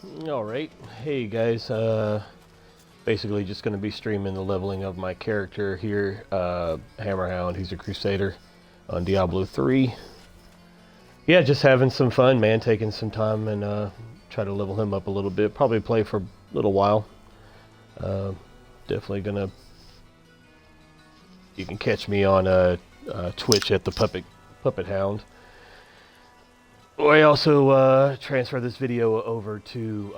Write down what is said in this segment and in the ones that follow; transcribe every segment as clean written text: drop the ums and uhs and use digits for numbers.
Alright, hey guys, basically just going to be streaming the leveling of my character here, Hammerhound. He's a Crusader on Diablo 3. Yeah, just having some fun, man, taking some time and try to level him up a little bit. Probably play for a little while. Definitely gonna, you can catch me on Twitch at the Puppet Hound. I also transfer this video over to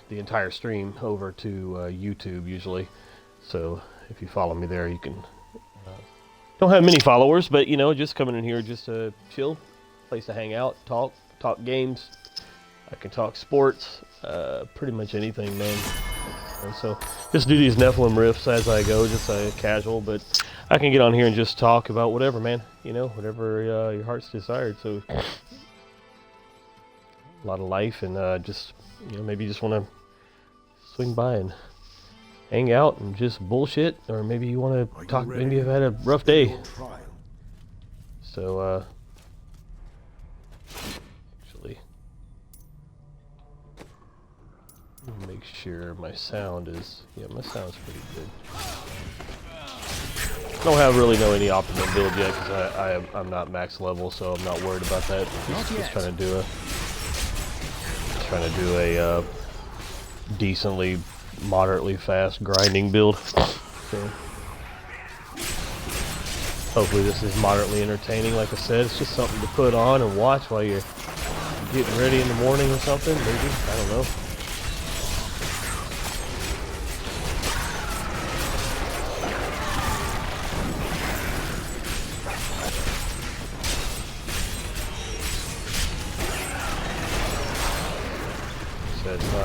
the entire stream over to YouTube usually. So if you follow me there, you can. Don't have many followers, but you know, just coming in here just to chill, place to hang out, talk games. I can talk sports, pretty much anything, man. And so just do these Nephilim riffs as I go, just casual, but I can get on here and just talk about whatever, man. You know, whatever your heart's desired. So. A lot of life, and just, you know, maybe you just want to swing by and hang out and just bullshit, or maybe you want to talk, maybe you've had a rough day. So actually, make sure my sound is, yeah, my sound's pretty good. I don't have really any optimum build yet because I'm not max level, so I'm not worried about that. Just trying to do a decently, moderately fast grinding build. So hopefully this is moderately entertaining. Like I said, it's just something to put on and watch while you're getting ready in the morning or something, maybe. I don't know.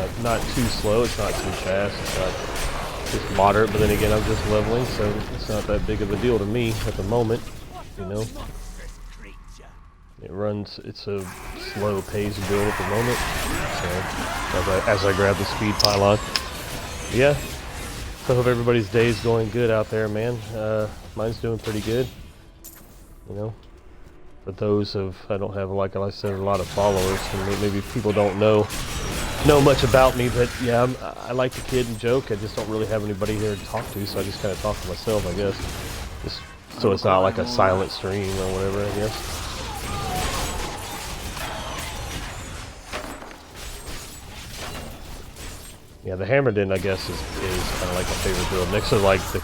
It's not too slow, it's not too fast, it's not just moderate, but then again I'm just leveling, so it's not that big of a deal to me at the moment, you know. It runs, it's a slow paced build at the moment, so as I grab the speed pylon. Yeah, so I hope everybody's day is going good out there, man. Mine's doing pretty good, you know. For those of, I don't have, like I said, a lot of followers, and maybe people don't know much about me, but yeah, I like to kid and joke. I just don't really have anybody here to talk to, so I just kind of talk to myself, I guess. Just so it's not like a silent stream or whatever, I guess. Yeah, the Hammerden, I guess, is kind of like my favorite build. Next to like the,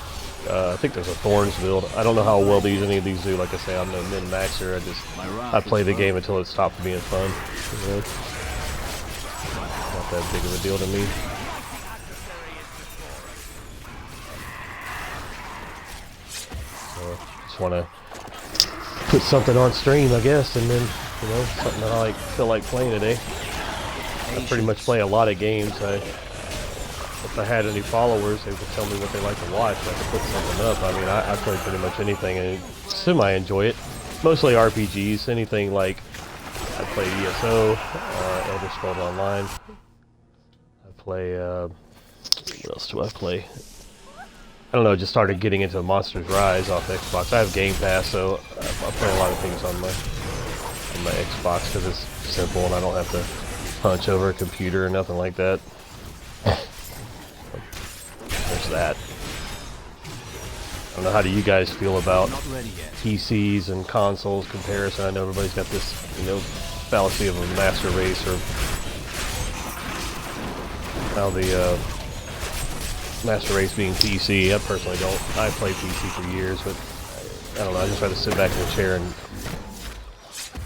I think there's a Thorns build. I don't know how well any of these do. Like I say, I'm no min-maxer. I play the game until it stops being fun. You know? Not that big of a deal to me. So just want to put something on stream, I guess, and then, you know, something that I feel like playing today. I pretty much play a lot of games. If I had any followers, they would tell me what they like to watch. I could put something up. I mean, I play pretty much anything and semi-enjoy it. Mostly RPGs, anything like, I play ESO, Elder Scrolls Online. I play, what else do I play? I don't know, just started getting into Monsters Rise off Xbox. I have Game Pass, so I play a lot of things on my Xbox because it's simple and I don't have to punch over a computer or nothing like that. There's that. I don't know, how do you guys feel about PCs and consoles comparison? I know everybody's got this, you know, fallacy of a master race, or how the master race being PC. I personally don't. I played PC for years, but I don't know, I just try to sit back in a chair, and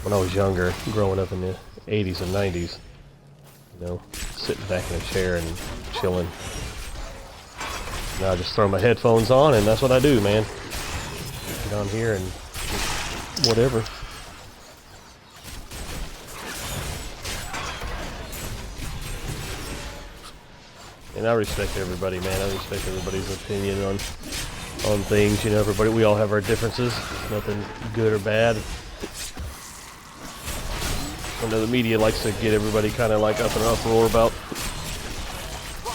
when I was younger, growing up in the 80s and 90s, you know, sitting back in a chair and chilling. Now I just throw my headphones on and that's what I do, man. Get on here and just whatever. And I respect everybody, man. I respect everybody's opinion on things. You know, we all have our differences. Nothing good or bad. I know the media likes to get everybody kind of like up in an uproar about,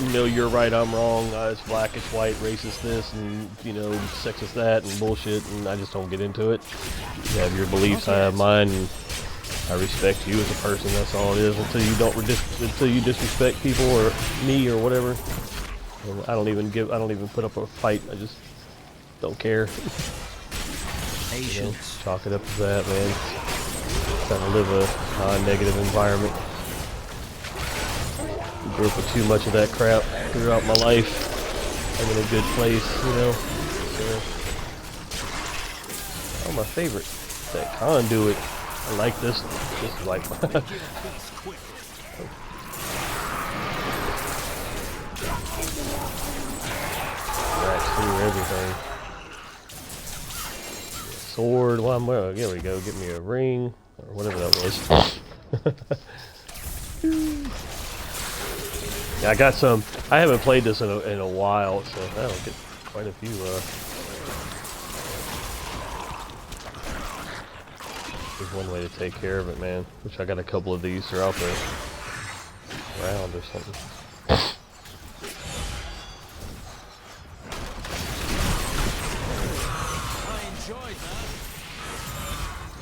you know, you're right, I'm wrong, it's black, it's white, racist this, and, you know, sexist that, and bullshit, and I just don't get into it. You have your beliefs, I have mine, and I respect you as a person. That's all it is. Until you don't until you disrespect people or me or whatever. And I don't even put up a fight. I just don't care. You know, chalk it up to that, man. Trying to live a non-negative environment. Grew up with too much of that crap throughout my life. I'm in a good place, you know. So, oh, my favorite, that conduit. I like this. This is like right through everything. Sword. Well, there we go. Get me a ring or whatever that was. Yeah, I got some. I haven't played this in a while, so that'll get quite a few. There's one way to take care of it, man. Which I got a couple of these throughout the round or something.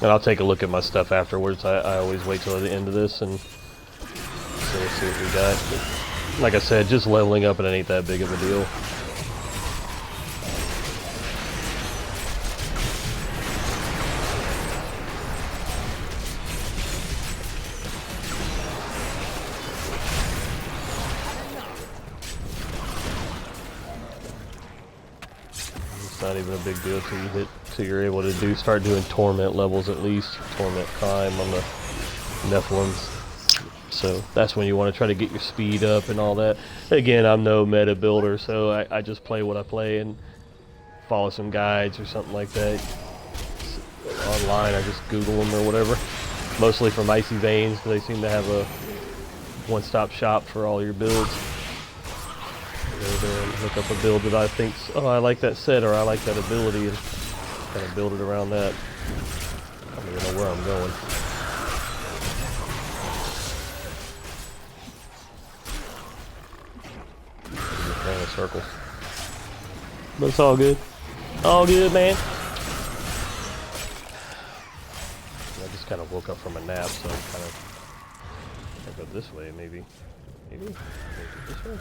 And I'll take a look at my stuff afterwards. I always wait till the end of this and see what we got. But like I said, just leveling up, it ain't that big of a deal. It's not even a big deal till you're able to start doing torment levels at least. Torment climb on the Nephilims. So that's when you want to try to get your speed up and all that. Again, I'm no meta builder, so I just play what I play and follow some guides or something like that. Online, I just Google them or whatever. Mostly from Icy Veins, because they seem to have a one-stop shop for all your builds. Go there and look up a build that I think, oh, I like that set or I like that ability, and kind of build it around that. I don't even know where I'm going. Around in circles. But it's all good. All good, man. I just kind of woke up from a nap, so I'm kind of go this way, maybe. Maybe this way.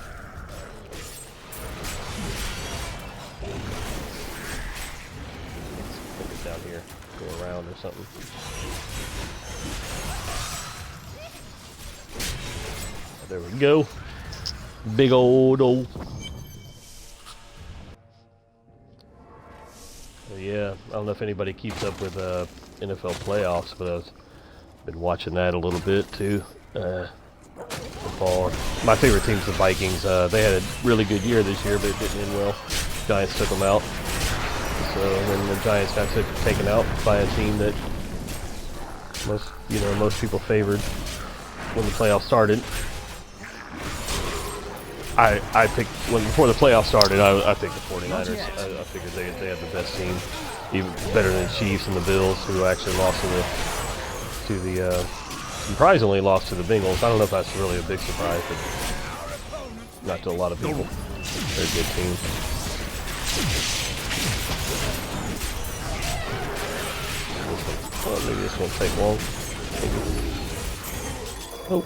Take it down here, go around or something. There we go. Big old. Yeah, I don't know if anybody keeps up with NFL playoffs, but I've been watching that a little bit too. Football. My favorite team's the Vikings. They had a really good year this year, but it didn't end well. Giants took them out. So then the Giants got taken out by a team that most people favored when the playoffs started. I picked before the playoffs started. I picked the 49ers. I figured they had the best team, even better than the Chiefs and the Bills, who actually lost surprisingly lost to the Bengals. I don't know if that's really a big surprise, but not to a lot of people. They're a good team. Maybe this won't take long. Oh,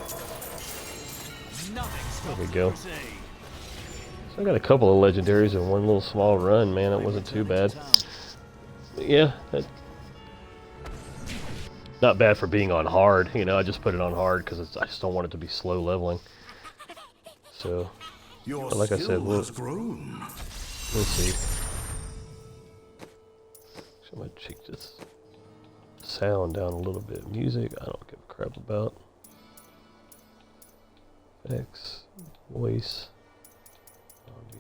there we go. So I got a couple of legendaries in one little small run, man. It wasn't too bad. But yeah, not bad for being on hard. You know, I just put it on hard because I just don't want it to be slow leveling. So, but like I said, we'll see. So I'm gonna check this sound down a little bit. Music, I don't give a crap about. X, voice.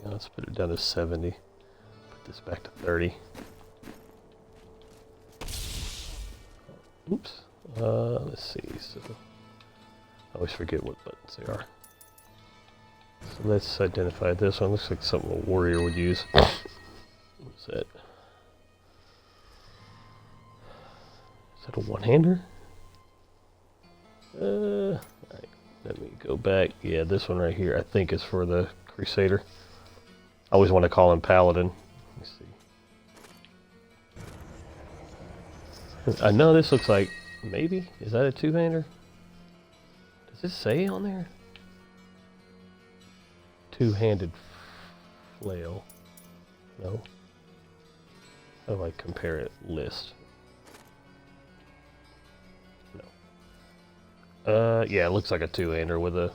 Let's put it down to 70. Put this back to 30. Oops. Let's see. So I always forget what buttons they are. So let's identify this one. Looks like something a warrior would use. What's that? Is that a one-hander? Alright, let me go back. Yeah, this one right here I think is for the Crusader. I always want to call him Paladin. Let me see. I know this looks like Maybe? Is that a two-hander? Does it say on there? Two-handed flail. No. How do I compare it? List. No. Yeah, it looks like a two-hander with a...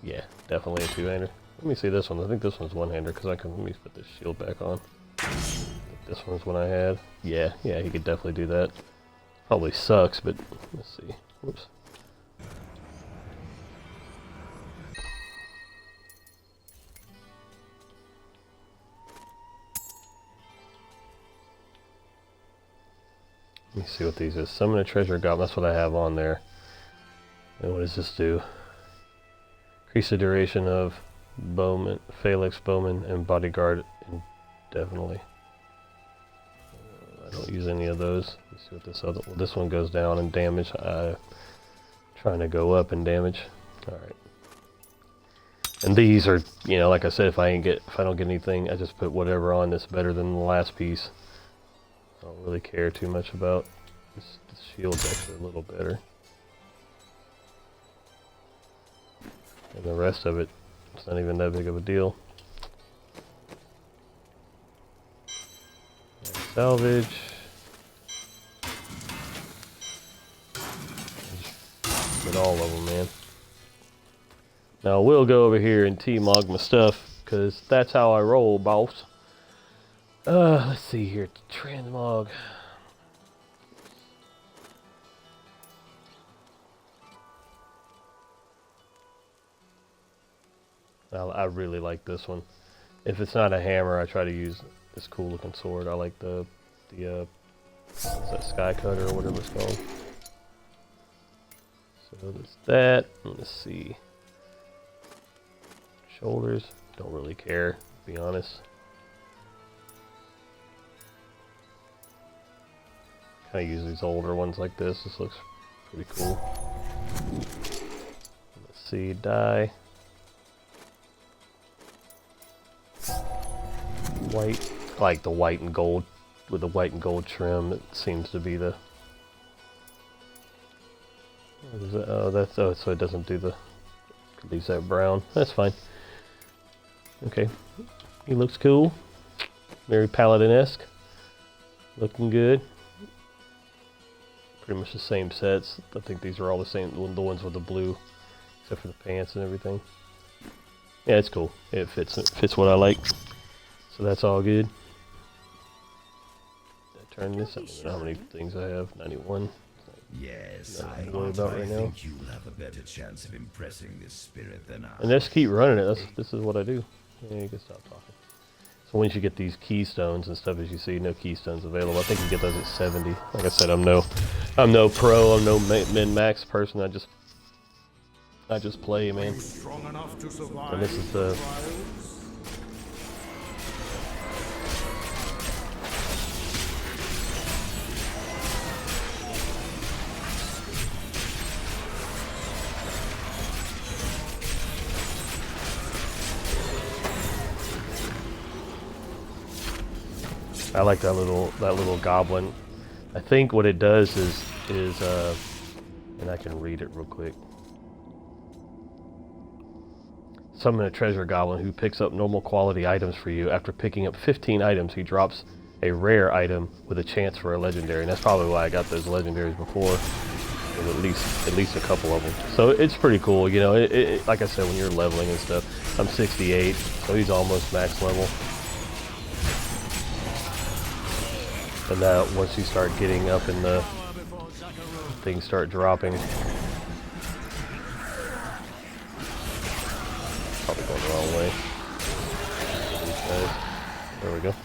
Yeah, definitely a two-hander. Let me see this one. I think this one's one-hander because I can... Let me put this shield back on. This one's one I had. Yeah, he could definitely do that. Probably sucks, but let's see. Whoops. Let me see what these is. Summon a treasure goblin. That's what I have on there. And what does this do? Increase the duration of bowman, phalanx bowman, and bodyguard indefinitely. I don't use any of those. Let's see what this other. Well, this one goes down in damage. Trying to go up in damage. All right. And these are, you know, like I said, if I don't get anything, I just put whatever on that's better than the last piece. I don't really care too much about this shield's actually a little better. And the rest of it, it's not even that big of a deal. And salvage. Just get all of them, man. Now we'll go over here and T-Mog my stuff, because that's how I roll, boss. Let's see here. Transmog. I really like this one. If it's not a hammer, I try to use this cool looking sword. I like the what's that, Sky Cutter or whatever it's called. So there's that. Let's see. Shoulders. Don't really care, to be honest. I use these older ones like this. This looks pretty cool. Let's see, die. White. I like the white and gold. With the white and gold trim, it seems to be the... What is it? Oh, that's... Oh, so it doesn't do the... It leaves that brown. That's fine. Okay. He looks cool. Very Paladin-esque. Looking good. Pretty much the same sets. I think these are all the same, the ones with the blue, except for the pants and everything. Yeah, it's cool. It fits what I like. So that's all good. I turn this. I don't know how many things I have. 91. Yes, I think you'll have a better chance of impressing this spirit than I. And just keep running it. This is what I do. Yeah, you can stop talking. So once you get these keystones and stuff, as you see, no keystones available. I think you get those at 70. Like I said, I'm no pro, I'm no min-max person. I just play, man. And this is the... I like that little goblin. I think what it does is and I can read it real quick. Summon a treasure goblin who picks up normal quality items for you. After picking up 15 items, he drops a rare item with a chance for a legendary. And that's probably why I got those legendaries before. With at least a couple of them. So it's pretty cool, you know. Like I said, when you're leveling and stuff, I'm 68, so he's almost max level. And that once you start getting up in the things start dropping. Probably going the wrong way. There we go.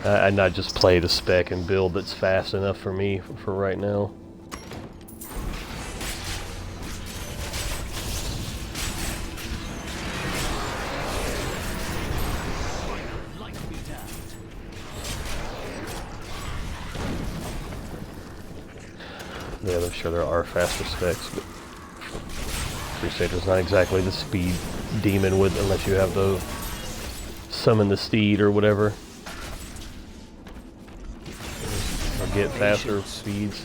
I'd not just play the spec and build that's fast enough for me for right now. Yeah, I'm sure there are faster specs, but Crusader's not exactly the speed demon with unless you have the summon the steed or whatever. Or get faster speeds.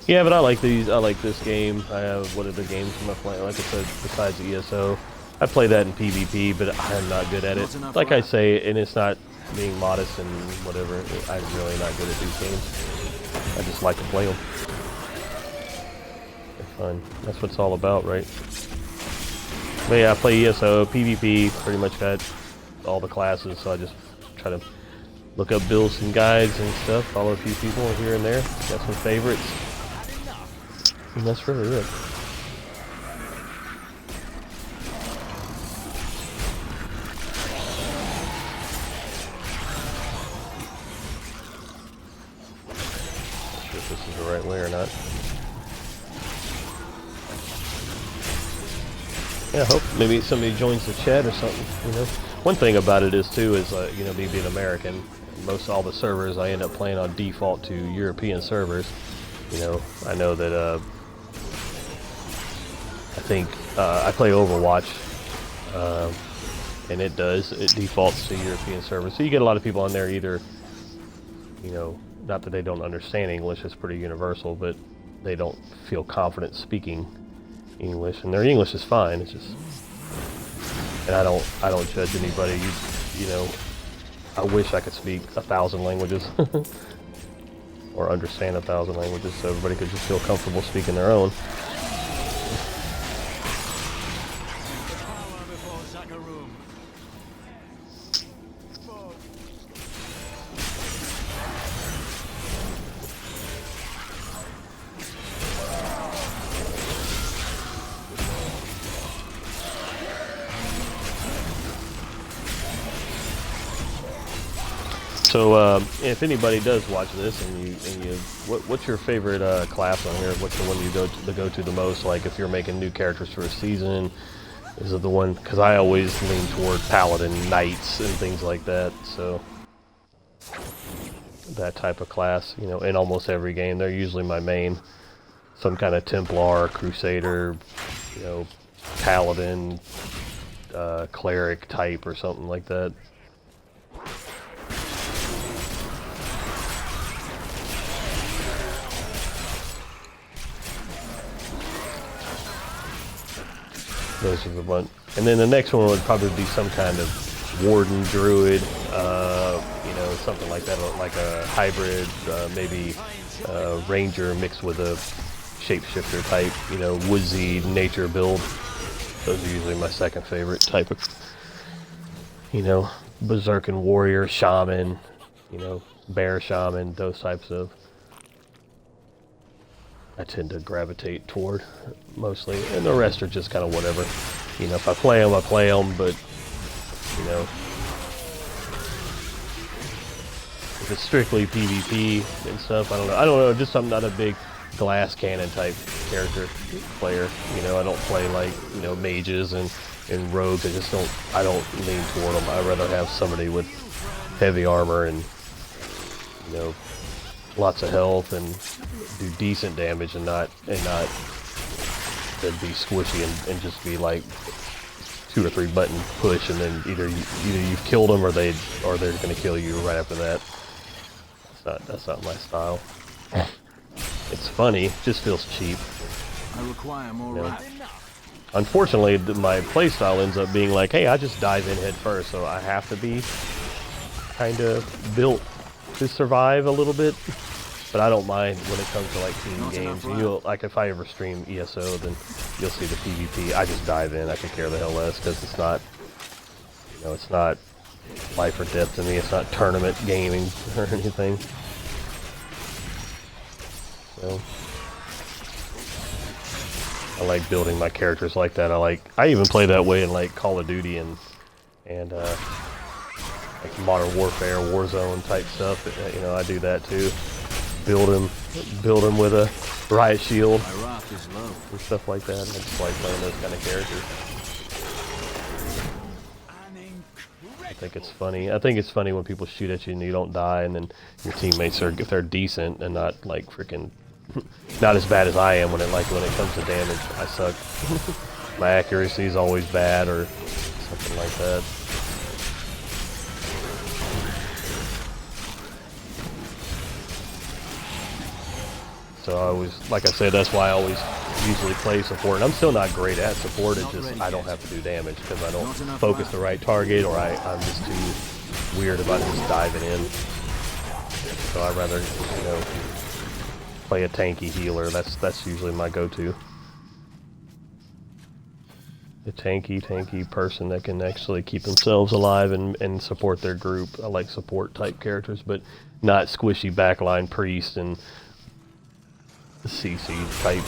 Yeah, but I like these. I like this game. I have what are the games am I playing? Like I said, besides ESO, I play that in PvP, but I'm not good at it. Like I say, and it's not being modest and whatever. I'm really not good at these games. I just like to play them. They're fun. That's what it's all about, right? But yeah, I play ESO, PvP. Pretty much got all the classes, so I just try to look up builds and guides and stuff. Follow a few people here and there. Got some favorites. And that's really it. Not sure if this is the right way or not. Yeah, I hope maybe somebody joins the chat or something, you know. One thing about it is too is you know, me being American, most all the servers I end up playing on default to European servers. You know, I know that I think I play Overwatch, and it defaults to European servers. So you get a lot of people on there either, you know, not that they don't understand English, it's pretty universal, but they don't feel confident speaking English, and their English is fine. It's just, and I don't judge anybody. You know, I wish I could speak 1,000 languages or understand 1,000 languages, so everybody could just feel comfortable speaking their own. So if anybody does watch this, and you what's your favorite class on here? What's the one you go to the most? Like if you're making new characters for a season, is it the one? Because I always lean toward paladin, knights, and things like that. So that type of class, you know, in almost every game, they're usually my main. Some kind of Templar, Crusader, you know, paladin, cleric type, or something like that. Those are the one, and then the next one would probably be some kind of warden druid, you know, something like that, like a hybrid, maybe ranger mixed with a shapeshifter type, you know, woodsy nature build. Those are usually my second favorite type of, you know, berserkin warrior, shaman, you know, bear shaman, those types of. I tend to gravitate toward mostly, and the rest are just kind of whatever. You know, if I play them, I play them, but, you know, if it's strictly PvP and stuff, I don't know, just I'm not a big glass cannon type character player. You know, I don't play like, you know, mages and rogues. I don't lean toward them. I'd rather have somebody with heavy armor and, you know, lots of health and do decent damage, and not then be squishy and just be like 2 or 3 button push, and then either you've killed them or they're going to kill you right after that. That's not my style. It's funny, it just feels cheap. I require more, you know? Unfortunately, my playstyle ends up being like, hey, I just dive in head first, so I have to be kind of built to survive a little bit. But I don't mind when it comes to like team games. You'll, like if I ever stream ESO, then you'll see the PvP. I just dive in. I could care the hell less, because it's not, you know, it's not life or death to me. It's not tournament gaming or anything. So I like building my characters like that. I even play that way in like Call of Duty and like Modern Warfare, Warzone type stuff. You know, I do that too. Build him with a riot shield and stuff like that. I just like playing those kind of characters. think it's funny. I think it's funny when people shoot at you and you don't die, and then your teammates are, if they're decent and not like freaking, not as bad as I am when it comes to damage. I suck. My accuracy is always bad or something like that. So I always, like I said, that's why I always usually play support. And I'm still not great at support. It's just I don't have to do damage because I don't focus the right target, or I'm just too weird about just diving in. So I'd rather, you know, play a tanky healer. That's usually my go-to. A tanky person that can actually keep themselves alive and support their group. I like support type characters, but not squishy backline priest and CC type.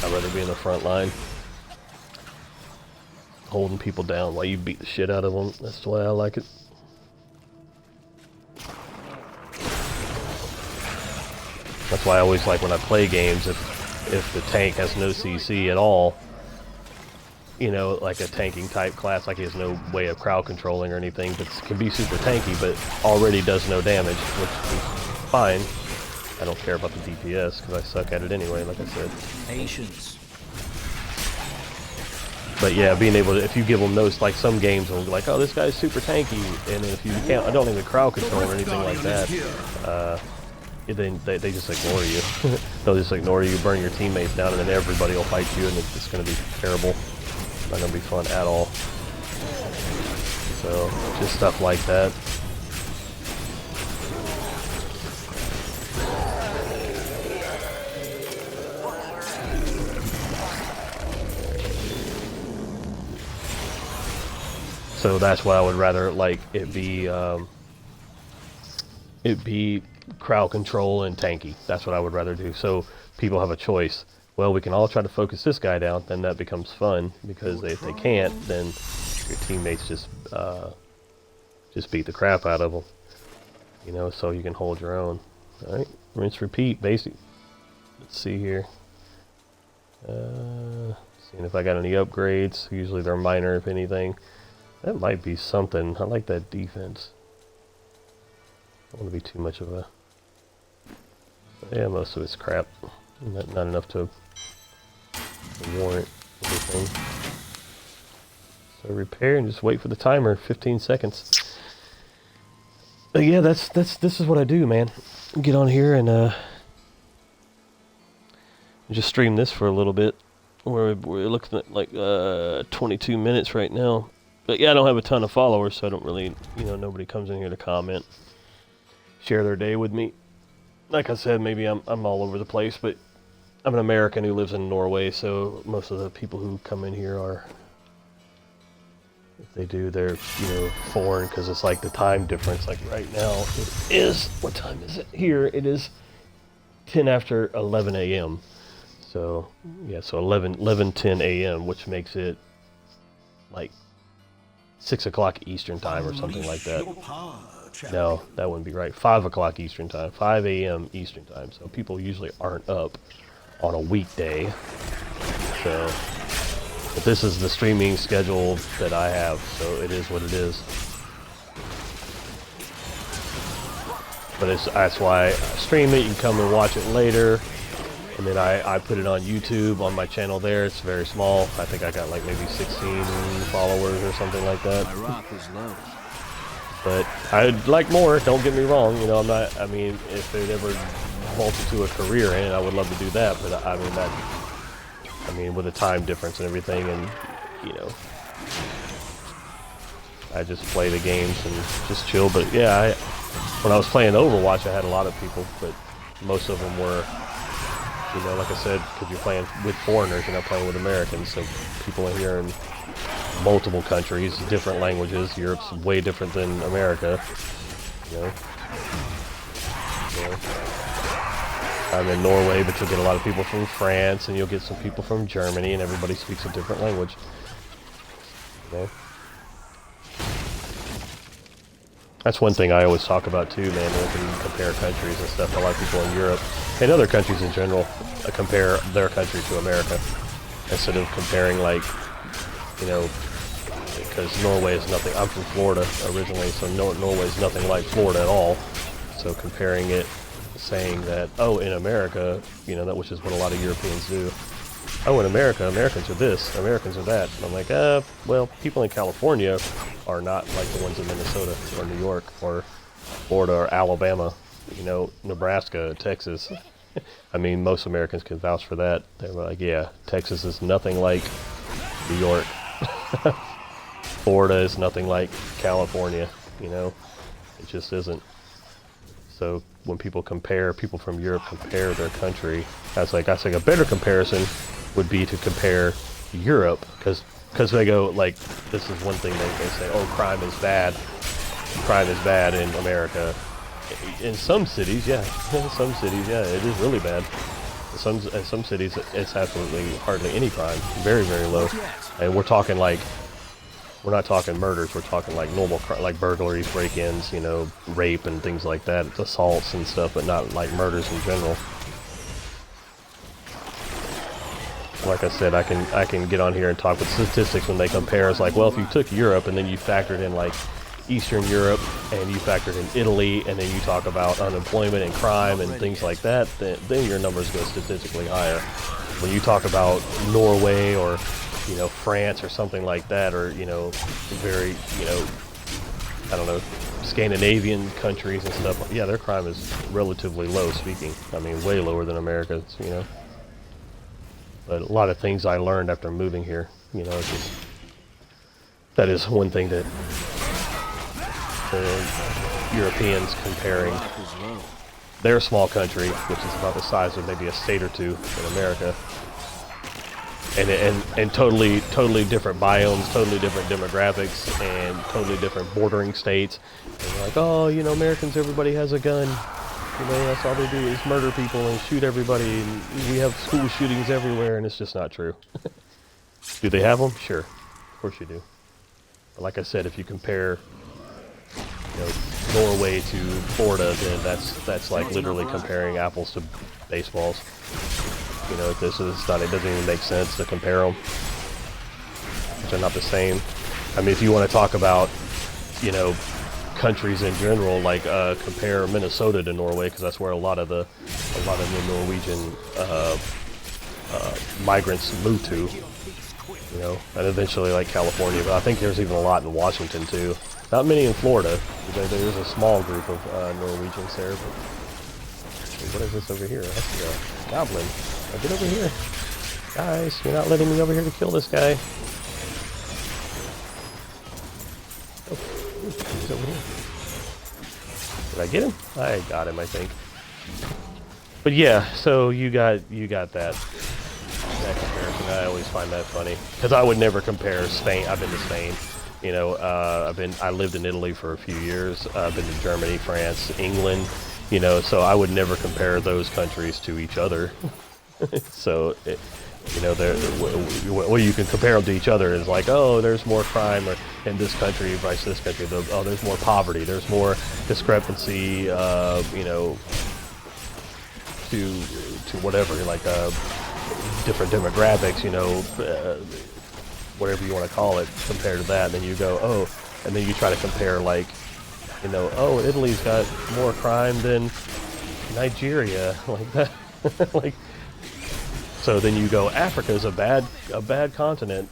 I'd rather be in the front line, holding people down while you beat the shit out of them. That's the way I like it. That's why I always like when I play games, if the tank has no CC at all, you know, like a tanking type class, like he has no way of crowd controlling or anything, but can be super tanky, but already does no damage, which is fine. I don't care about the DPS because I suck at it anyway, like I said. Patience. But yeah, being able to, if you give them those, like some games will be like, oh, this guy's super tanky, and if you can't, I don't even crowd control or anything like that, then they just ignore you. They'll just ignore you, burn your teammates down, and then everybody will fight you, and it's just going to be terrible. Not going to be fun at all. So, just stuff like that. So that's why I would rather like it be crowd control and tanky. That's what I would rather do. So people have a choice. Well, we can all try to focus this guy down. Then that becomes fun because if they can't, then your teammates just beat the crap out of them. You know, so you can hold your own. All right, rinse, repeat. Basic. Let's see here. Seeing if I got any upgrades. Usually they're minor, if anything. That might be something. I like that defense. Don't want to be too much of a... Yeah, most of it's crap. Not enough to warrant anything. So repair and just wait for the timer. 15 seconds. But yeah, this is what I do, man. Get on here and just stream this for a little bit. We're looking at like 22 minutes right now. But yeah, I don't have a ton of followers, so I don't really, you know, nobody comes in here to comment, share their day with me. Like I said, maybe I'm all over the place, but I'm an American who lives in Norway, so most of the people who come in here are, if they do, they're, you know, foreign, because it's like the time difference. Like right now, it is, what time is it here? It is 10 after 11 a.m. So, yeah, so 11:10 a.m., which makes it like 6 o'clock Eastern time or something like that. No, that wouldn't be right. 5 o'clock Eastern time. 5 a.m. Eastern time. So people usually aren't up on a weekday. So, but this is the streaming schedule that I have. So it is what it is. But that's why I stream it. You can come and watch it later. And then I put it on YouTube on my channel there. It's very small. I think I got like maybe 16 followers or something like that. My rock is low. But I'd like more, don't get me wrong. You know, I mean, if it ever vaulted to a career in it, I would love to do that. But I mean, with the time difference and everything, and, you know, I just play the games and just chill. But yeah, when I was playing Overwatch, I had a lot of people, but most of them were, you know, like I said, because you're playing with foreigners, you're not playing with Americans, so people in here in multiple countries, different languages. Europe's way different than America, you know. So, I'm in Norway, but you'll get a lot of people from France, and you'll get some people from Germany, and everybody speaks a different language. You know? That's one thing I always talk about too, man, when you compare countries and stuff. A lot of people in Europe, and other countries in general, compare their country to America, instead of comparing, like, you know, because Norway is nothing. I'm from Florida originally, so Norway is nothing like Florida at all. So comparing it, saying that, oh, in America, you know, that which is what a lot of Europeans do. Oh, in America, Americans are this, Americans are that. And I'm like, well, people in California are not like the ones in Minnesota or New York or Florida or Alabama, you know, Nebraska, Texas. I mean, most Americans can vouch for that. They're like, yeah, Texas is nothing like New York. Florida is nothing like California, you know, it just isn't. So when people compare, people from Europe compare their country, I think a better comparison would be to compare Europe, because they go like, this is one thing they say, oh, crime is bad in America. In some cities, yeah, it is really bad. In some cities, it's absolutely hardly any crime, very, very low. And we're talking like, we're not talking murders, we're talking like normal like burglaries, break-ins, you know, rape and things like that, assaults and stuff, but not like murders in general. Like I said, I can get on here and talk with statistics when they compare. It's like, well, if you took Europe and then you factored in like Eastern Europe and you factored in Italy, and then you talk about unemployment and crime and things like that, then your numbers go statistically higher. When you talk about Norway or, you know, France or something like that, or, you know, very, you know, I don't know, Scandinavian countries and stuff, yeah, their crime is relatively low, speaking. I mean, way lower than America's, you know. But a lot of things I learned after moving here, you know, it's just, that is one thing that Europeans comparing their small country, which is about the size of maybe a state or two in America, and totally different biomes, totally different demographics, and totally different bordering states. And they're like, oh, you know, Americans, everybody has a gun. You know, that's all they do is murder people and shoot everybody, and we have school shootings everywhere, and it's just not true. Do they have them? Sure, of course you do. But like I said, if you compare, you know, Norway to Florida, then that's like literally comparing apples to baseballs. You know, it doesn't even make sense to compare them. They're not the same. I mean, if you want to talk about, you know, countries in general, like compare Minnesota to Norway, because that's where a lot of the Norwegian migrants move to. You know, and eventually like California, but I think there's even a lot in Washington too. Not many in Florida. There's a small group of Norwegians there. But what is this over here? That's a goblin. Now get over here. Guys, you're not letting me over here to kill this guy. Oh, he's over here. Did I get him? I got him, I think. But yeah, so you got that comparison. I always find that funny, because I would never compare Spain. I've been to Spain. You know, I lived in Italy for a few years. I've been to Germany, France, England, you know, so I would never compare those countries to each other. So, you know, what you can compare them to each other is like, oh, there's more crime in this country versus this country. Oh, there's more poverty. There's more discrepancy, you know, to whatever, like different demographics, you know, whatever you want to call it, compared to that. And then you go, oh, and then you try to compare, like, you know, oh, Italy's got more crime than Nigeria, like that. Like, so then you go, Africa's a bad continent.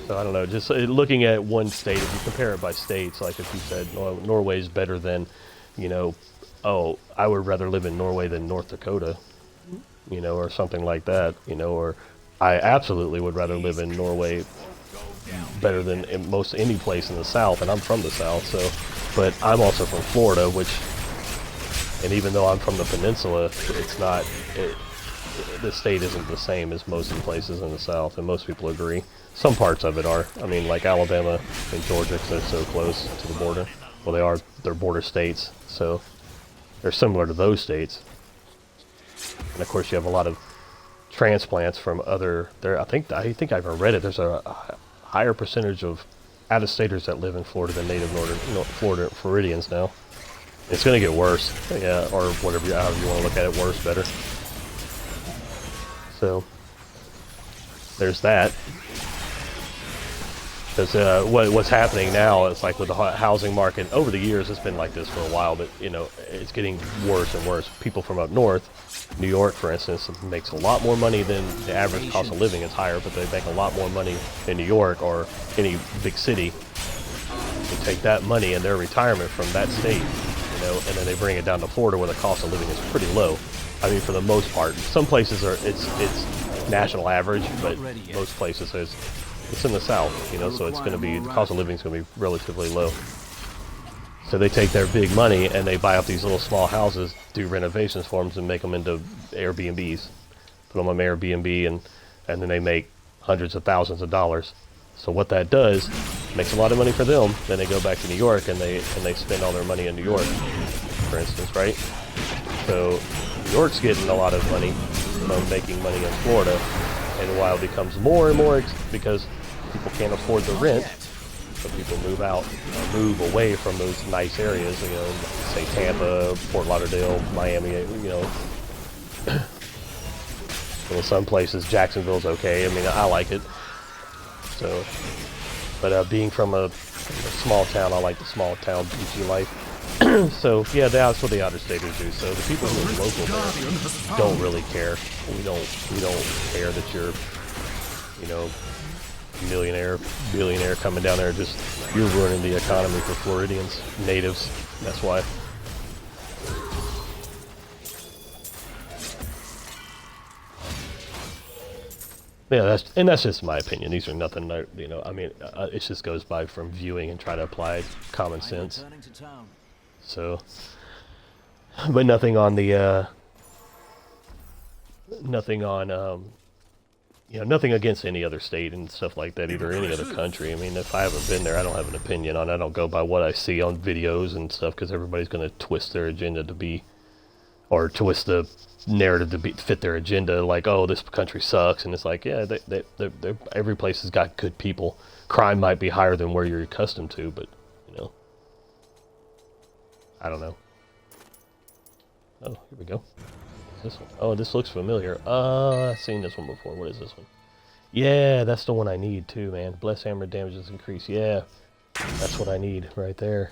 So I don't know, just looking at one state, if you compare it by states, like if you said Norway's better than, you know, oh, I would rather live in Norway than North Dakota, you know, or something like that, you know, or I absolutely would rather live in Norway better than in most any place in the South, and I'm from the South, so, but I'm also from Florida, and even though I'm from the peninsula, it's not, the state isn't the same as most of the places in the South, and most people agree. Some parts of it are. I mean, like Alabama and Georgia, because they're so close to the border. Well, they're border states, so they're similar to those states. And of course, you have a lot of transplants from other. I think I've read it. There's a higher percentage of out-of-staters that live in Florida than native Florida Floridians now. It's going to get worse, yeah, or whatever, however you want to look at it, worse, better. So there's that. Because what's happening now is like with the housing market over the years, it's been like this for a while, but you know it's getting worse and worse. People from up north, New York, for instance, makes a lot more money than the average cost of living is higher, but they make a lot more money in New York or any big city. They take that money and their retirement from that state, you know, and then they bring it down to Florida where the cost of living is pretty low. I mean, for the most part, some places are it's national average, but most places it's in the South, you know, so it's going to be, the cost of living is going to be relatively low. So they take their big money and they buy up these little small houses, do renovations for them, and make them into Airbnbs. Put them on Airbnb, and then they make hundreds of thousands of dollars. So what that does, makes a lot of money for them. Then they go back to New York and they spend all their money in New York, for instance, right? So New York's getting a lot of money from making money in Florida, and while it becomes more and more because people can't afford the rent, so people move out, move away from those nice areas, you know, say Tampa, Fort Lauderdale, Miami, you know. Well, some places, Jacksonville's okay. I mean, I like it. So, but being from a small town, I like the small town beachy life. So yeah, that's what the out-of-staters do. So the people who are local there don't really care. We don't care that you're, you know, millionaire, billionaire coming down there. Just you're ruining the economy for Floridians, natives. That's why. Yeah, that's just my opinion. These are nothing, you know. I mean, it just goes by from viewing and trying to apply common sense. So, but nothing on the, nothing on, you know, nothing against any other state and stuff like that either, any other country. I mean, if I haven't been there, I don't have an opinion on it. I don't go by what I see on videos and stuff, because everybody's going to twist their agenda to be, or twist the narrative to fit their agenda, like, oh, this country sucks. And it's like, yeah, every place has got good people. Crime might be higher than where you're accustomed to, but, you know, I don't know. Oh, here we go. This one. Oh, this looks familiar. I've seen this one before. What is this one? Yeah, that's the one I need too, man. Bless hammer damages increase. Yeah, that's what I need right there.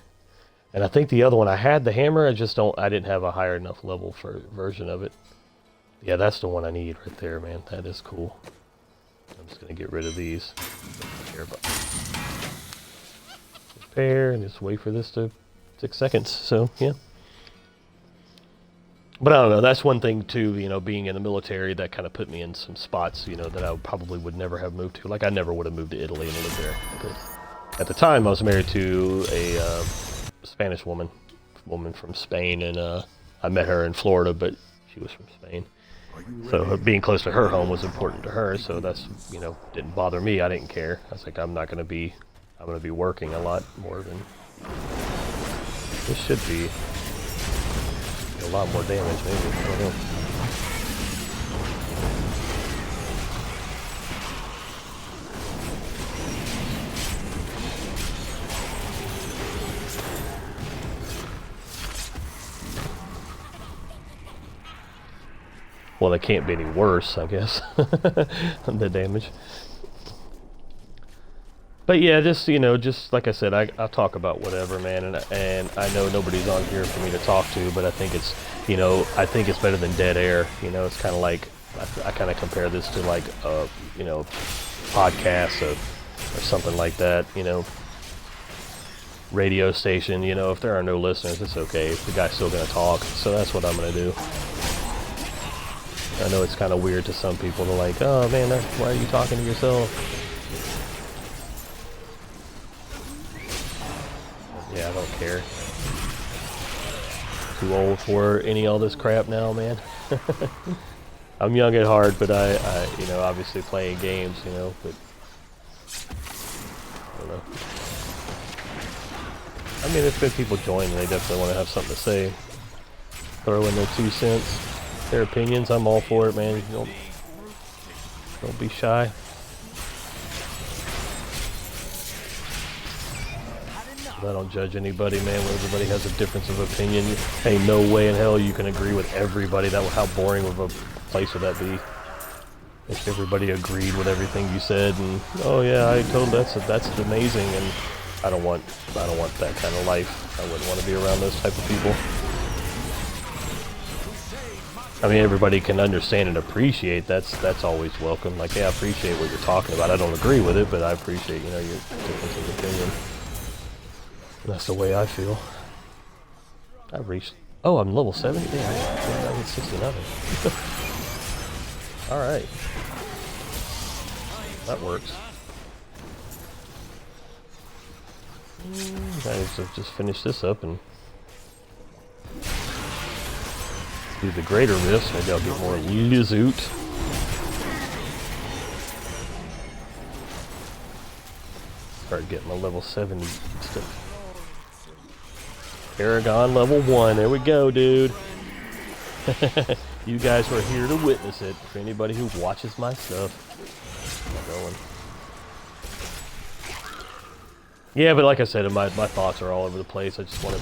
And I think the other one, I had the hammer, I didn't have a higher enough level for version of it. Yeah, that's the one I need right there, man. That is cool. I'm just gonna get rid of these. Don't care about repair and just wait for this to 6 seconds. So yeah. But I don't know, that's one thing too, you know, being in the military, that kind of put me in some spots, you know, that I probably would never have moved to. Like, I never would have moved to Italy and lived there. But at the time, I was married to a Spanish woman from Spain, and I met her in Florida, but she was from Spain. So being close to her home was important to her, so that's, you know, didn't bother me. I didn't care. I was like, I'm going to be working a lot more than, this should be a lot more damage, maybe. I don't know. Well, it can't be any worse, I guess, the damage. But yeah, just, you know, just like I said, I'll talk about whatever, man, and I know nobody's on here for me to talk to, but I think it's, you know, I think it's better than dead air. You know, it's kind of like, I kind of compare this to like, you know, podcast or something like that, you know, radio station, you know, if there are no listeners, it's okay. The guy's still going to talk, so that's what I'm going to do. I know it's kind of weird to some people. They're like, oh man, why are you talking to yourself? Yeah, I don't care. Too old for all this crap now, man. I'm young at heart, but I, you know, obviously playing games, you know, but I don't know. I mean, there's been people joining, they definitely want to have something to say. Throw in their 2 cents, their opinions. I'm all for it, man. Don't be shy. I don't judge anybody, man. Everybody has a difference of opinion. Ain't no way in hell you can agree with everybody. How boring of a place would that be? If everybody agreed with everything you said, and oh yeah, I told that's amazing, and I don't want that kind of life. I wouldn't want to be around those type of people. I mean, everybody can understand and appreciate. That's always welcome. Like, yeah, I appreciate what you're talking about. I don't agree with it, but I appreciate, you know, your difference of opinion. And that's the way I feel. I've reached. Oh, I'm level 70. Yeah, I hit 69. All right, that works. I need to just finish this up and do the greater risk. Maybe I'll get more loot. Start getting my level 70 stuff. Paragon level 1. There we go, dude. You guys were here to witness it. For anybody who watches my stuff. Going. Yeah, but like I said, my thoughts are all over the place. I just want to...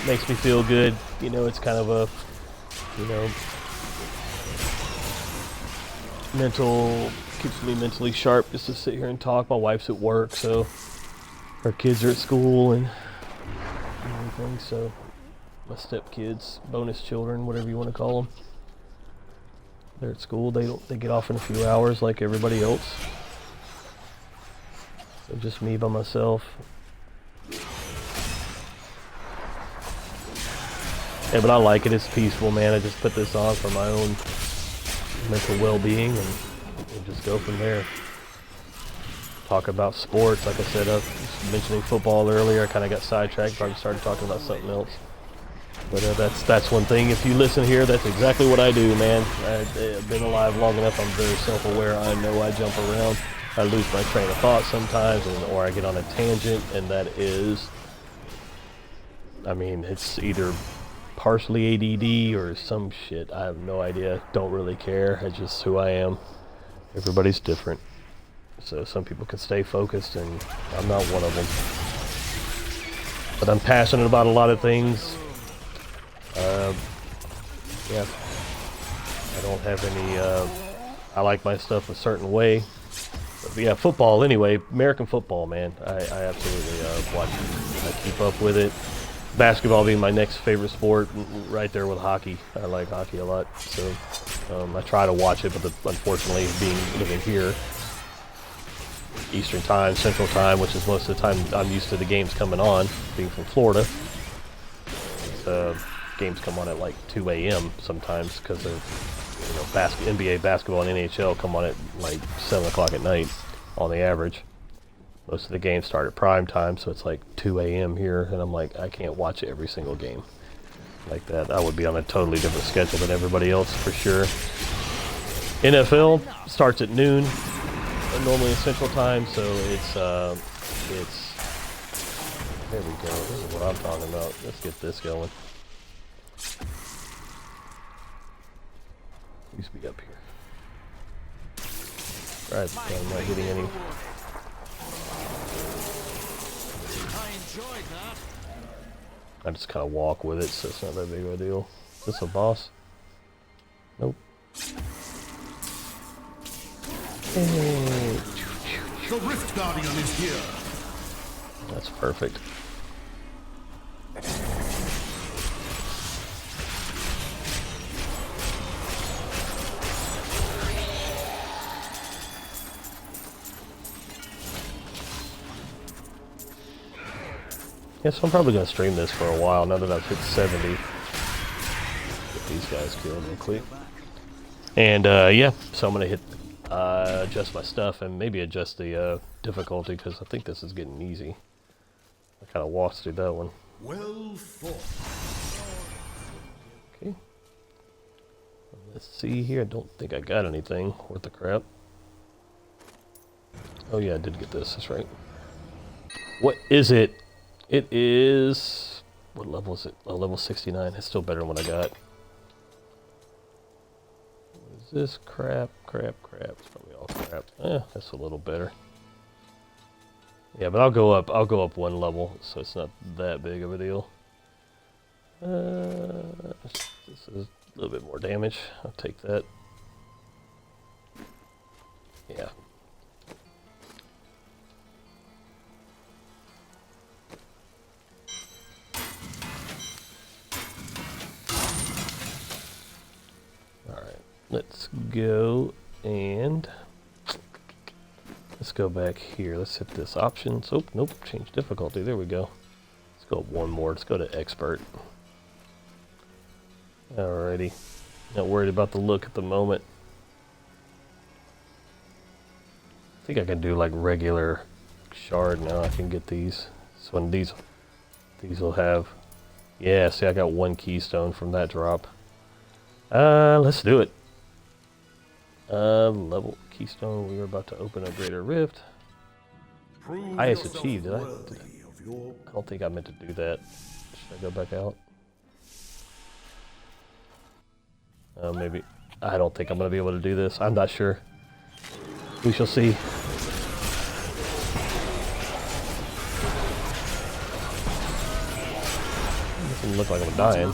Makes me feel good. You know, it's kind of a... You know... Keeps me mentally sharp just to sit here and talk. My wife's at work, so... Our kids are at school and everything, so... My stepkids, bonus children, whatever you want to call them. They're at school. They get off in a few hours like everybody else. So just me by myself. Yeah, but I like it. It's peaceful, man. I just put this on for my own mental well-being, and we'll just go from there. Talk about sports. Like I said, I was mentioning football earlier. I kind of got sidetracked. Probably started talking about something else. But that's one thing. If you listen here, that's exactly what I do, man. I've been alive long enough. I'm very self-aware. I know I jump around. I lose my train of thought sometimes, or I get on a tangent, and that is, I mean, it's either partially ADD or some shit. I have no idea. Don't really care. It's just who I am. Everybody's different. So some people can stay focused, and I'm not one of them. But I'm passionate about a lot of things. Yeah, I don't have any, I like my stuff a certain way. But yeah, football anyway, American football, man. I absolutely watch it. I keep up with it. Basketball being my next favorite sport, right there with hockey. I like hockey a lot, so I try to watch it, but unfortunately, living here, Eastern Time, Central Time, which is most of the time I'm used to the games coming on, being from Florida. Games come on at like 2 a.m. sometimes because of, you know, NBA basketball and NHL come on at like 7 o'clock at night on the average. Most of the games start at prime time, so it's like 2 a.m. here, and I'm like, I can't watch every single game like that. I would be on a totally different schedule than everybody else for sure. NFL starts at noon, normally in Central Time, so it's there we go. This is what I'm talking about. Let's get this going. Please be up here. Right, I'm not getting any. I just kind of walk with it, so it's not that big of a deal. Is this a boss? Nope. Hey. The Rift Guardian is here. That's perfect. Yeah, so I'm probably going to stream this for a while now that I've hit 70. Get these guys killed real quick. And, yeah, so I'm going to hit, adjust my stuff and maybe adjust the difficulty because I think this is getting easy. I kind of walked through that one. Well fought. Okay. Let's see here. I don't think I got anything worth the crap. Oh, yeah, I did get this. That's right. What is it? It is... What level is it? Oh, level 69. It's still better than what I got. What is this? Crap. It's probably all crap. That's a little better. Yeah, but I'll go up one level, so it's not that big of a deal. This is a little bit more damage. I'll take that. Yeah. Alright, let's go and let's go back here. Let's hit this options. Oh, nope, change difficulty. There we go. Let's go one more. Let's go to expert. Alrighty. Not worried about the look at the moment. I think I can do like regular shard now. I can get these. So when these will have. Yeah, see, I got one keystone from that drop. Let's do it. Level keystone. We were about to open a greater rift. Highest achieved. Did I don't think I meant to do that. Should I go back out? Maybe. I don't think I'm going to be able to do this. I'm not sure. We shall see. Doesn't look like I'm dying.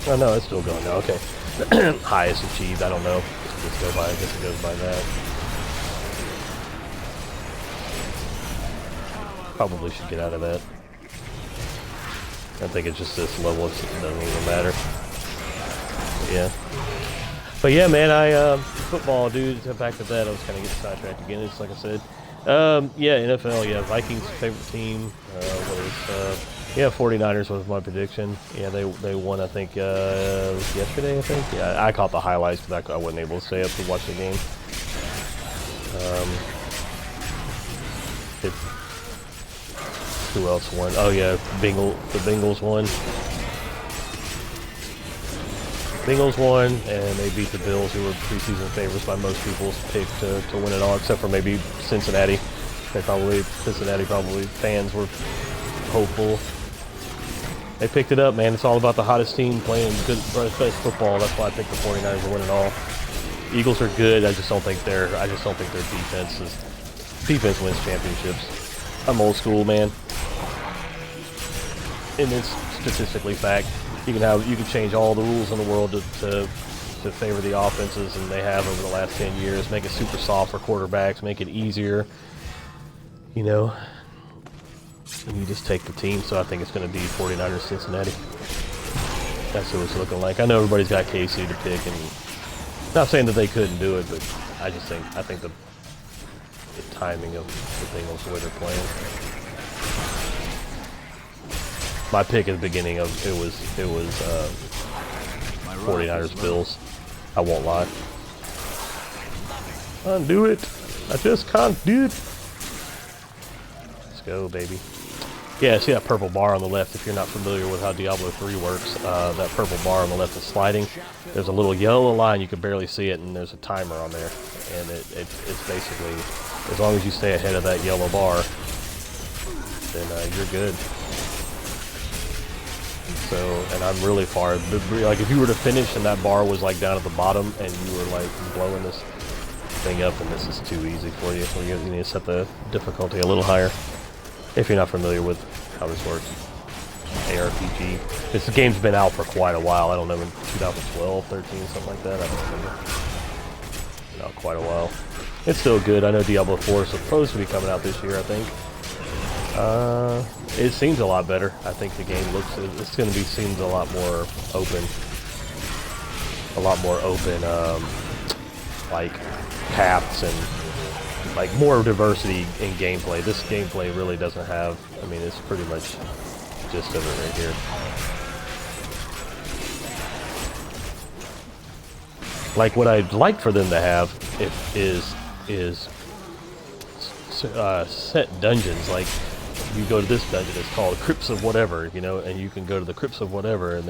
Oh no, it's still going now. Okay. Highest achieved. I don't know. Just go by. I guess it goes by that. Probably should get out of that. I think it's just this level. It doesn't even matter. Yeah. But yeah, man, football, dude. Back to that. I was kind of getting sidetracked again. It's like I said. Yeah, NFL. Yeah, Vikings favorite team. Yeah, 49ers was my prediction. Yeah, they won. I think yesterday. I think. Yeah, I caught the highlights, but I wasn't able to stay up to watch the game. Who else won? Oh yeah, the Bengals won. Bengals won, and they beat the Bills, who were preseason favorites by most people's pick to win it all, except for maybe Cincinnati. Cincinnati fans were hopeful. They picked it up, man. It's all about the hottest team playing good, best football. That's why I think the 49ers will win it all. Eagles are good. I just don't think their defense wins championships. I'm old school, man. And it's statistically fact. You can change all the rules in the world to favor the offenses, and they have over the last 10 years. Make it super soft for quarterbacks, make it easier. You know, and you just take the team. So I think it's going to be 49ers Cincinnati. That's what it's looking like. I know everybody's got KC to pick, and not saying that they couldn't do it, but I think the timing of the Bengals, the way they're playing. My pick at the beginning of it was 49ers Bills. I won't lie. Can't do it. I just can't do it. Let's go, baby. Yeah, see that purple bar on the left. If you're not familiar with how Diablo 3 works, that purple bar on the left is sliding. There's a little yellow line, you can barely see it, and there's a timer on there. And it's basically, as long as you stay ahead of that yellow bar, then you're good. So, and I'm really far. Like if you were to finish and that bar was like down at the bottom, and you were like blowing this thing up, and this is too easy for you, so you need to set the difficulty a little higher. If you're not familiar with how this works, ARPG. This game's been out for quite a while. I don't know, in 2012, 13, something like that. I don't remember. Been out quite a while. It's still good. I know Diablo 4 is supposed to be coming out this year, I think. It seems a lot better. I think the game it's going to be seems a lot more open. Like paths and like more diversity in gameplay. This gameplay really doesn't have, I mean, it's pretty much just of it right here. Like what I'd like for them to have is set dungeons. Like you go to this dungeon, it's called Crypts of whatever, you know, and you can go to the Crypts of whatever and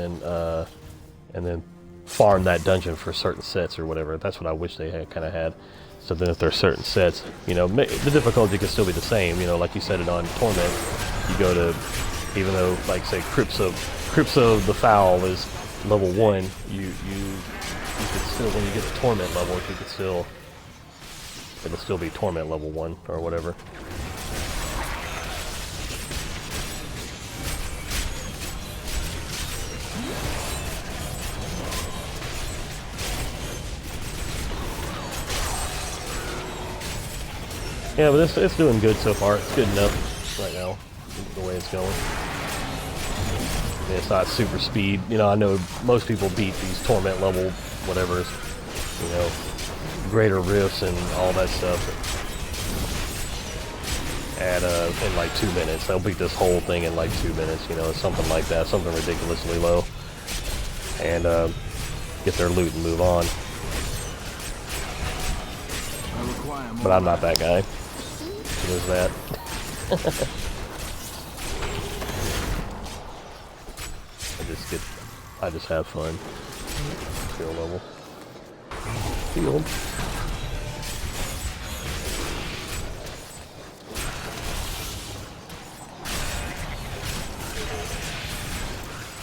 then farm that dungeon for certain sets or whatever. That's what I wish they had kind of had. So then if there's certain sets, you know, the difficulty can still be the same, you know, like you said it on Torment. You go to, even though like say Crypts of the Foul is level 1, you could still, when you get to Torment level, you could still it'll still be torment level 1 or whatever. Yeah, but it's doing good so far. It's good enough right now, the way it's going. I mean, it's not super speed. You know, I know most people beat these torment level whatever's, you know, greater rifts and all that stuff at in like 2 minutes. They'll beat this whole thing in like 2 minutes. You know, something like that, something ridiculously low, and get their loot and move on. But I'm not that guy. There's that. I just have fun. Skill level. Field.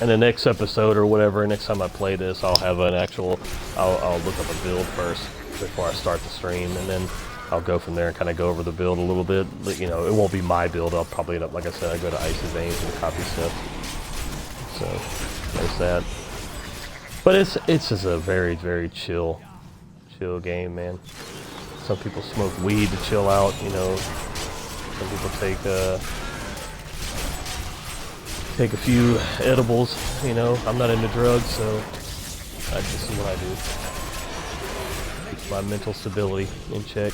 And the next episode or whatever, next time I play this, I'll have an actual, I'll look up a build first before I start the stream, and then I'll go from there and kind of go over the build a little bit. But, you know, it won't be my build. I'll probably end up, like I said, I go to Icy Veins and copy stuff. So there's that. But it's just a very, very chill game, man. Some people smoke weed to chill out, you know. Some people take a few edibles, you know. I'm not into drugs, so this is what I do. Keeps my mental stability in check.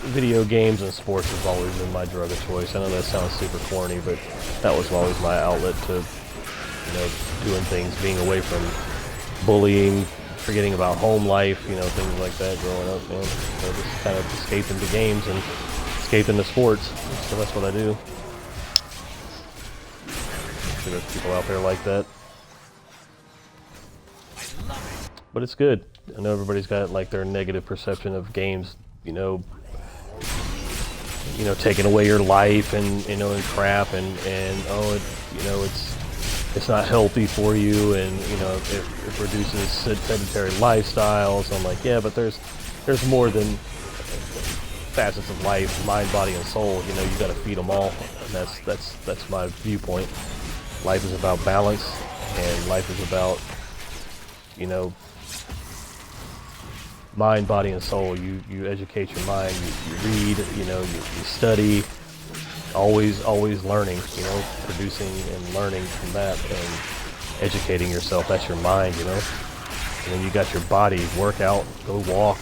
Video games and sports have always been my drug of choice. I know that sounds super corny, but that was always my outlet to, you know, doing things, being away from bullying, forgetting about home life, you know, things like that growing up, man. So just kind of escape into games and escape into sports. So that's what I do. I'm sure there's people out there like that. But it's good. I know everybody's got like their negative perception of games, you know, taking away your life and, you know, and crap and oh, you know, it's not healthy for you, and, you know, it produces sedentary lifestyles. I'm like, yeah, but there's more than facets of life, mind, body, and soul. You know, you got to feed them all, and that's my viewpoint. Life is about balance, and life is about, you know, mind, body, and soul. You educate your mind, you read, you know, you study, always learning, you know, producing and learning from that, and educating yourself. That's your mind, you know. And then you got your body, work out, go walk,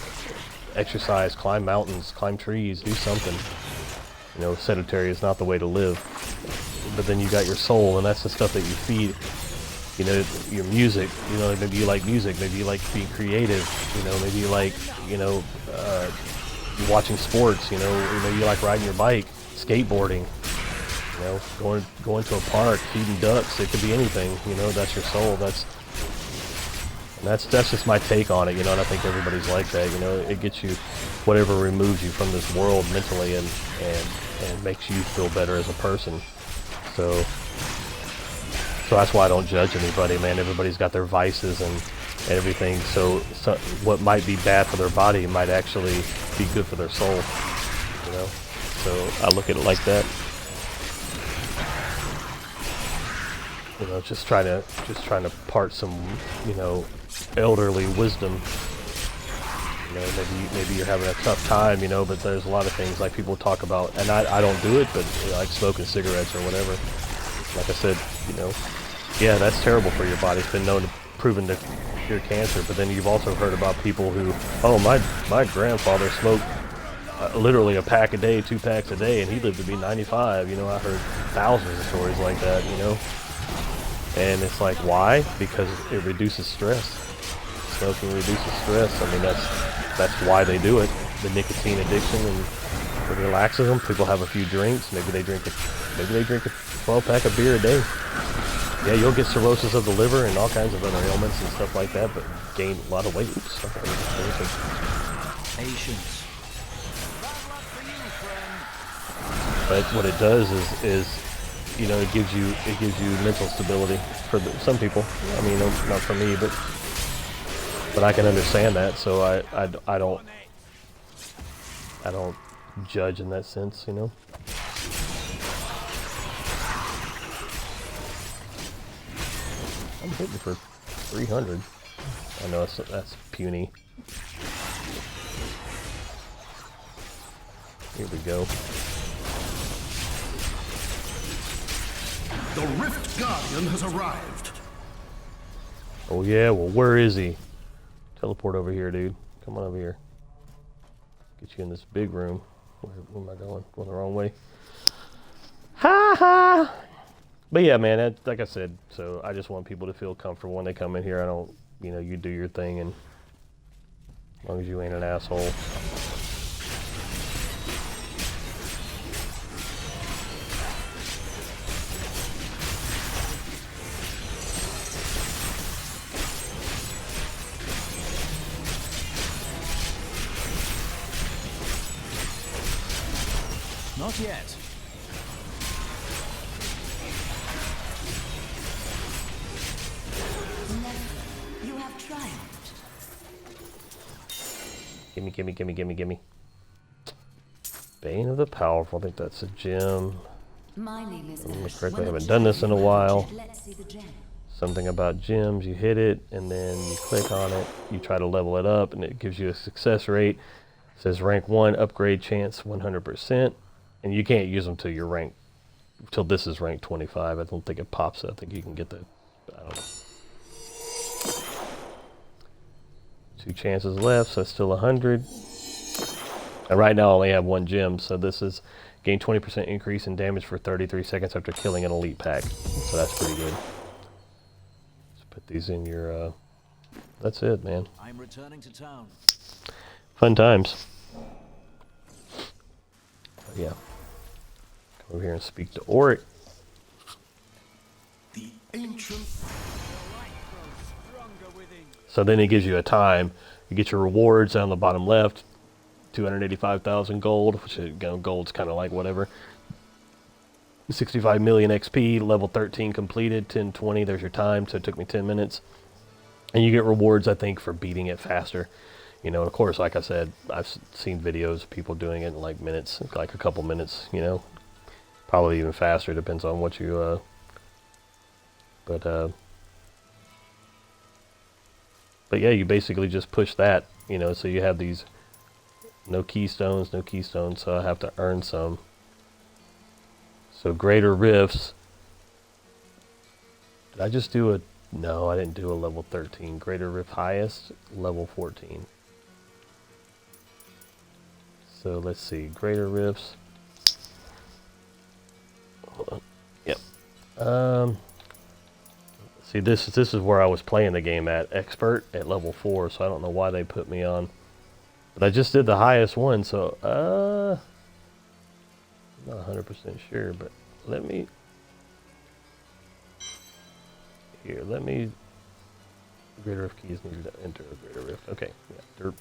exercise, climb mountains, climb trees, do something. You know, sedentary is not the way to live. But then you got your soul, and that's the stuff that you feed. You know, your music, you know, maybe you like music, maybe you like being creative, you know, maybe you like, you know, watching sports, you know, maybe you like riding your bike, skateboarding, you know, going to a park, feeding ducks. It could be anything, you know. That's your soul. That's just my take on it, you know. And I think everybody's like that, you know. It gets you whatever removes you from this world mentally and makes you feel better as a person. So that's why I don't judge anybody, man. Everybody's got their vices and everything. So what might be bad for their body might actually be good for their soul, you know. So I look at it like that. You know, just trying to part some, you know, elderly wisdom. You know, maybe you're having a tough time, you know, but there's a lot of things like people talk about, and I don't do it, but, you know, like smoking cigarettes or whatever. Like I said, you know, yeah, that's terrible for your body. It's been proven to cure cancer. But then you've also heard about people who, oh, my grandfather smoked literally a pack a day, 2 packs a day, and he lived to be 95. You know, I heard thousands of stories like that, you know. And it's like, why? Because it reduces stress. Smoking reduces stress. I mean, that's why they do it. The nicotine addiction, and it relaxes them. People have a few drinks. Maybe they drink a 12-pack of beer a day. Yeah, you'll get cirrhosis of the liver and all kinds of other ailments and stuff like that, but gain a lot of weight. Oops, Patience. But what it does is, you know, it gives you mental stability for some people. I mean, not for me, but But I can understand that, so I don't judge in that sense, you know. I'm hitting for 300. I know that's puny. Here we go. The Rift Guardian has arrived. Oh yeah, well where is he? Teleport over here, dude. Come on over here. Get you in this big room. Where am I going? Going the wrong way. Ha ha! But yeah, man, like I said, so I just want people to feel comfortable when they come in here. I don't, you know, you do your thing, and as long as you ain't an asshole. Not yet. You have triumphed. Gimme, gimme, gimme, gimme, gimme. Bane of the Powerful. I think that's a gem. My name is Remember Ash. correctly, I When haven't the done this in a giant while. approaches, let's see the gem. Something about gems, you hit it, and then you click on it, you try to level it up, and it gives you a success rate. It says rank 1, upgrade chance 100%, and you can't use them till you're rank, till this is rank 25. I don't think it pops. I think you can get the, I don't know. 2 chances left, so it's still 100. And right now I only have 1 gem, so this is gain 20% increase in damage for 33 seconds after killing an elite pack. So that's pretty good. Let's put these in your, that's it, man. I'm returning to town. Fun times. But yeah. Come over here and speak to Auric. The ancient. So then he gives you a time. You get your rewards down the bottom left. 285,000 gold, which, you know, gold's kind of like whatever. 65 million XP, level 13 completed, 1020, there's your time, so it took me 10 minutes. And you get rewards, I think, for beating it faster. You know, of course, like I said, I've seen videos of people doing it in like minutes, like a couple minutes, you know. Probably even faster, depends on what you, but yeah, you basically just push that, you know, so you have these no keystones, so I have to earn some. So greater rifts. Did I just do a, no, I didn't do a level 13. Greater rift highest, level 14. So let's see, greater rifts. Hold on. Yep. See, this is where I was playing the game at, expert at level 4, so I don't know why they put me on. But I just did the highest one, so I'm not 100% sure, but let me greater rift keys needed to enter a greater rift. Okay, yeah, derp.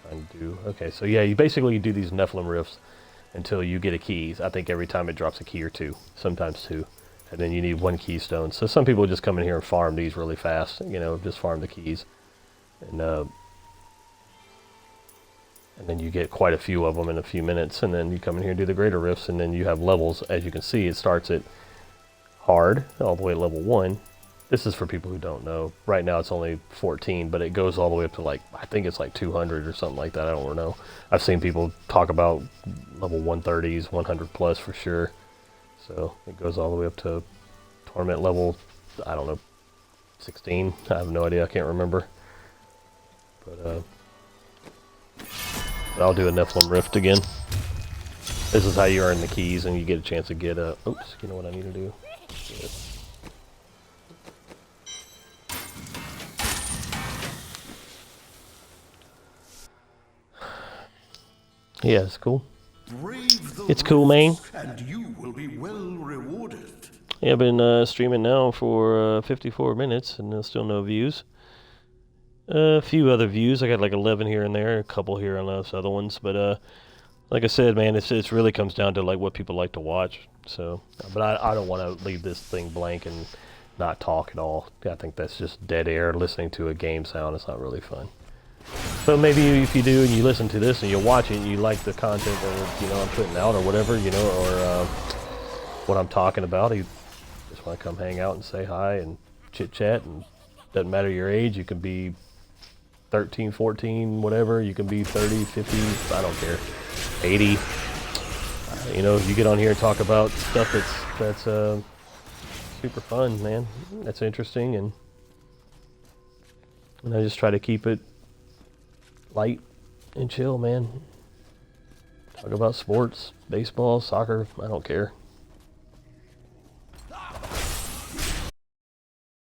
Trying to do, okay, so yeah, you basically do these Nephilim rifts until you get a key. I think every time it drops a key or 2, sometimes 2. And then you need 1 keystone. So some people just come in here and farm these really fast, you know, just farm the keys. And then you get quite a few of them in a few minutes, and then you come in here and do the greater rifts, and then you have levels. As you can see, it starts at hard, all the way at level 1. This is for people who don't know. Right now it's only 14, but it goes all the way up to like, I think it's like 200 or something like that. I don't know. I've seen people talk about level 130s, 100 plus for sure. So it goes all the way up to torment level, I don't know, 16. I have no idea. I can't remember. But I'll do a Nephilim Rift again. This is how you earn the keys, and you get a chance to get a. Oops, you know what I need to do? Yeah, it's cool. It's cool, man. And you will be well rewarded. Yeah, I've been streaming now for 54 minutes, and there's still no views. A few other views. I got like 11 here and there, a couple here on those other ones. But like I said, man, it's really comes down to like what people like to watch. So, but I don't want to leave this thing blank and not talk at all. I think that's just dead air. Listening to a game sound is not really fun. So maybe if you do and you listen to this and you watch it and you like the content that, you know, I'm putting out or whatever, you know, or what I'm talking about, you just want to come hang out and say hi and chit chat, and doesn't matter your age. You can be 13, 14, whatever. You can be 30, 50, I don't care, 80. You know, you get on here and talk about stuff that's super fun, man. That's interesting, and I just try to keep it light and chill, man. Talk about sports, baseball, soccer, I don't care.